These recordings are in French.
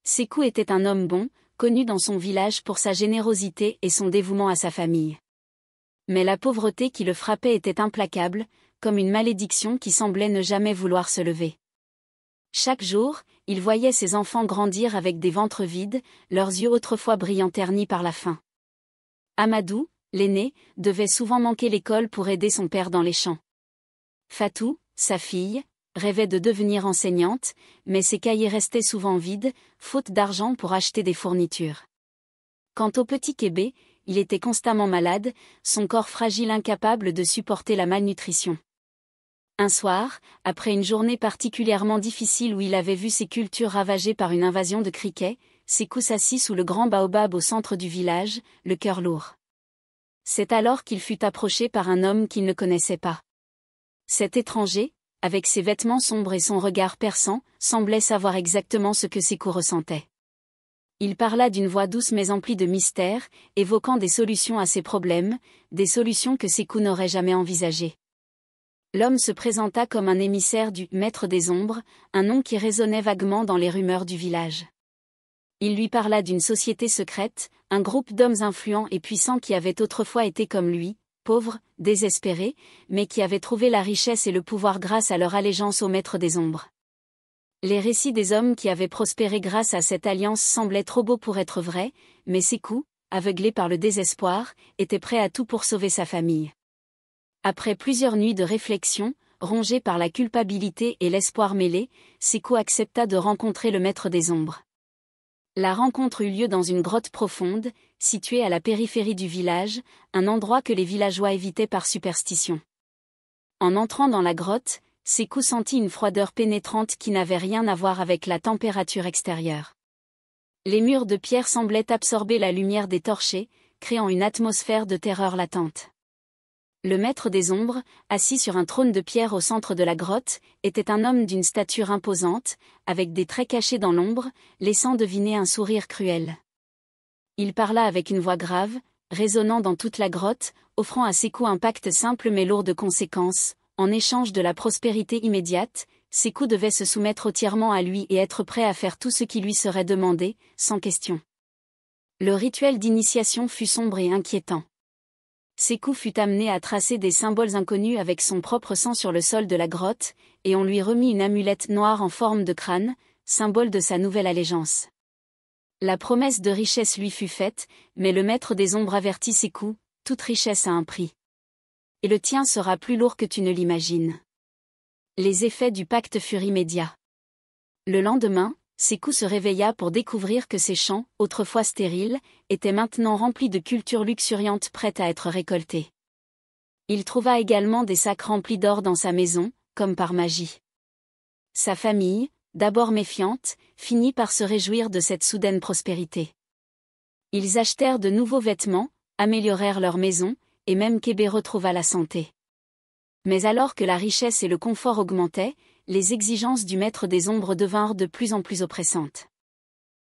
Sékou était un homme bon, connu dans son village pour sa générosité et son dévouement à sa famille. Mais la pauvreté qui le frappait était implacable, comme une malédiction qui semblait ne jamais vouloir se lever. Chaque jour, il voyait ses enfants grandir avec des ventres vides, leurs yeux autrefois brillants ternis par la faim. Amadou, l'aîné, devait souvent manquer l'école pour aider son père dans les champs. Fatou, sa fille, rêvait de devenir enseignante, mais ses cahiers restaient souvent vides, faute d'argent pour acheter des fournitures. Quant au petit Kébé, il était constamment malade, son corps fragile incapable de supporter la malnutrition. Un soir, après une journée particulièrement difficile où il avait vu ses cultures ravagées par une invasion de criquets, Sékou s'assit sous le grand baobab au centre du village, le cœur lourd. C'est alors qu'il fut approché par un homme qu'il ne connaissait pas. Cet étranger, avec ses vêtements sombres et son regard perçant, semblait savoir exactement ce que Sékou ressentait. Il parla d'une voix douce mais emplie de mystère, évoquant des solutions à ses problèmes, des solutions que Sékou n'aurait jamais envisagées. L'homme se présenta comme un émissaire du « Maître des Ombres », un nom qui résonnait vaguement dans les rumeurs du village. Il lui parla d'une société secrète, un groupe d'hommes influents et puissants qui avaient autrefois été comme lui, pauvres, désespérés, mais qui avaient trouvé la richesse et le pouvoir grâce à leur allégeance au Maître des Ombres. Les récits des hommes qui avaient prospéré grâce à cette alliance semblaient trop beaux pour être vrais, mais Sékou, aveuglé par le désespoir, était prêt à tout pour sauver sa famille. Après plusieurs nuits de réflexion, rongé par la culpabilité et l'espoir mêlés, Sékou accepta de rencontrer le Maître des Ombres. La rencontre eut lieu dans une grotte profonde, située à la périphérie du village, un endroit que les villageois évitaient par superstition. En entrant dans la grotte, Sékou sentit une froideur pénétrante qui n'avait rien à voir avec la température extérieure. Les murs de pierre semblaient absorber la lumière des torchers, créant une atmosphère de terreur latente. Le Maître des Ombres, assis sur un trône de pierre au centre de la grotte, était un homme d'une stature imposante, avec des traits cachés dans l'ombre, laissant deviner un sourire cruel. Il parla avec une voix grave, résonnant dans toute la grotte, offrant à Sékou un pacte simple mais lourd de conséquences. En échange de la prospérité immédiate, Sékou devait se soumettre entièrement à lui et être prêt à faire tout ce qui lui serait demandé, sans question. Le rituel d'initiation fut sombre et inquiétant. Sékou fut amené à tracer des symboles inconnus avec son propre sang sur le sol de la grotte, et on lui remit une amulette noire en forme de crâne, symbole de sa nouvelle allégeance. La promesse de richesse lui fut faite, mais le Maître des Ombres avertit Sékou, toute richesse a un prix. Et le tien sera plus lourd que tu ne l'imagines. Les effets du pacte furent immédiats. Le lendemain, Sékou se réveilla pour découvrir que ses champs, autrefois stériles, étaient maintenant remplis de cultures luxuriantes prêtes à être récoltées. Il trouva également des sacs remplis d'or dans sa maison, comme par magie. Sa famille, d'abord méfiante, finit par se réjouir de cette soudaine prospérité. Ils achetèrent de nouveaux vêtements, améliorèrent leur maison, et même Kébé retrouva la santé. Mais alors que la richesse et le confort augmentaient, les exigences du Maître des Ombres devinrent de plus en plus oppressantes.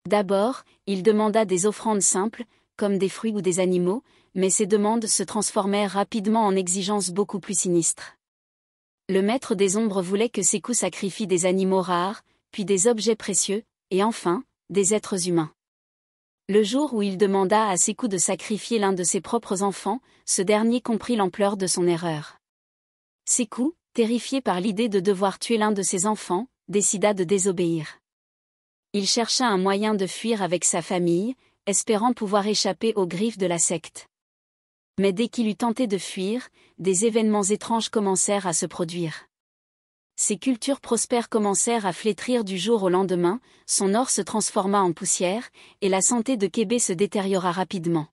D'abord, il demanda des offrandes simples, comme des fruits ou des animaux, mais ces demandes se transformèrent rapidement en exigences beaucoup plus sinistres. Le Maître des Ombres voulait que Sékou sacrifie des animaux rares, puis des objets précieux, et enfin, des êtres humains. Le jour où il demanda à Sékou de sacrifier l'un de ses propres enfants, ce dernier comprit l'ampleur de son erreur. Sékou, terrifié par l'idée de devoir tuer l'un de ses enfants, décida de désobéir. Il chercha un moyen de fuir avec sa famille, espérant pouvoir échapper aux griffes de la secte. Mais dès qu'il eut tenté de fuir, des événements étranges commencèrent à se produire. Ses cultures prospères commencèrent à flétrir du jour au lendemain, son or se transforma en poussière, et la santé de Kébé se détériora rapidement.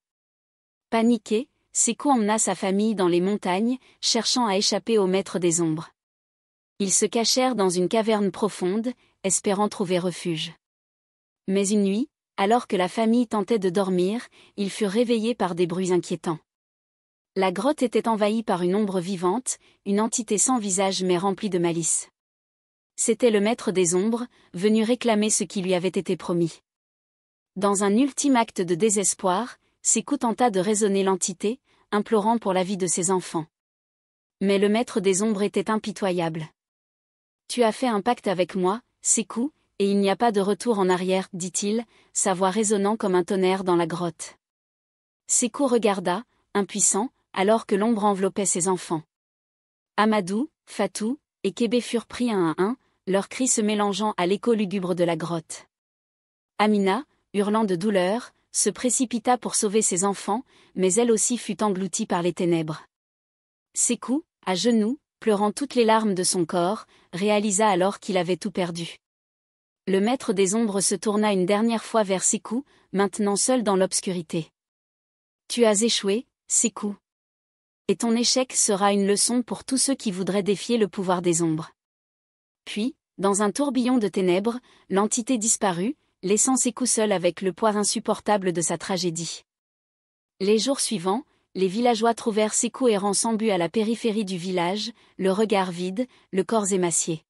Paniqué, Sékou emmena sa famille dans les montagnes, cherchant à échapper au Maître des Ombres. Ils se cachèrent dans une caverne profonde, espérant trouver refuge. Mais une nuit, alors que la famille tentait de dormir, ils furent réveillés par des bruits inquiétants. La grotte était envahie par une ombre vivante, une entité sans visage mais remplie de malice. C'était le Maître des Ombres, venu réclamer ce qui lui avait été promis. Dans un ultime acte de désespoir, Sékou tenta de raisonner l'entité, implorant pour la vie de ses enfants. Mais le Maître des Ombres était impitoyable. « Tu as fait un pacte avec moi, Sékou, et il n'y a pas de retour en arrière, dit-il, sa voix résonnant comme un tonnerre dans la grotte. Sékou regarda, impuissant, alors que l'ombre enveloppait ses enfants. Amadou, Fatou et Kébé furent pris un à un, leurs cris se mélangeant à l'écho lugubre de la grotte. Amina, hurlant de douleur, se précipita pour sauver ses enfants, mais elle aussi fut engloutie par les ténèbres. Sékou, à genoux, pleurant toutes les larmes de son corps, réalisa alors qu'il avait tout perdu. Le maître des ombres se tourna une dernière fois vers Sékou, maintenant seul dans l'obscurité. « Tu as échoué, Sékou. Et ton échec sera une leçon pour tous ceux qui voudraient défier le pouvoir des ombres. » Puis, dans un tourbillon de ténèbres, l'entité disparut, laissant Sékou seul avec le poids insupportable de sa tragédie. Les jours suivants, les villageois trouvèrent Sékou errant sans but à la périphérie du village, le regard vide, le corps émacié.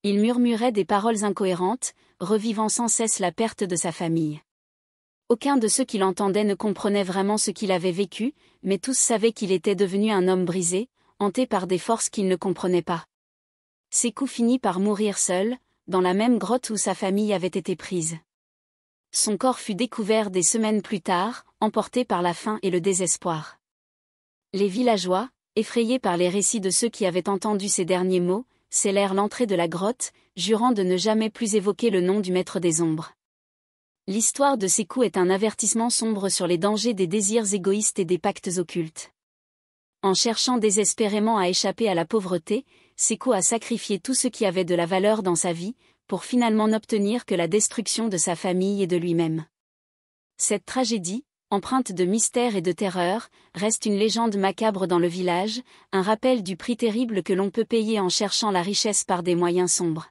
Il murmurait des paroles incohérentes, revivant sans cesse la perte de sa famille. Aucun de ceux qui l'entendaient ne comprenait vraiment ce qu'il avait vécu, mais tous savaient qu'il était devenu un homme brisé, hanté par des forces qu'il ne comprenait pas. Sékou finit par mourir seul, dans la même grotte où sa famille avait été prise. Son corps fut découvert des semaines plus tard, emporté par la faim et le désespoir. Les villageois, effrayés par les récits de ceux qui avaient entendu ces derniers mots, scellèrent l'entrée de la grotte, jurant de ne jamais plus évoquer le nom du maître des ombres. L'histoire de Sékou est un avertissement sombre sur les dangers des désirs égoïstes et des pactes occultes. En cherchant désespérément à échapper à la pauvreté, Sékou a sacrifié tout ce qui avait de la valeur dans sa vie, pour finalement n'obtenir que la destruction de sa famille et de lui-même. Cette tragédie, empreinte de mystère et de terreur, reste une légende macabre dans le village, un rappel du prix terrible que l'on peut payer en cherchant la richesse par des moyens sombres.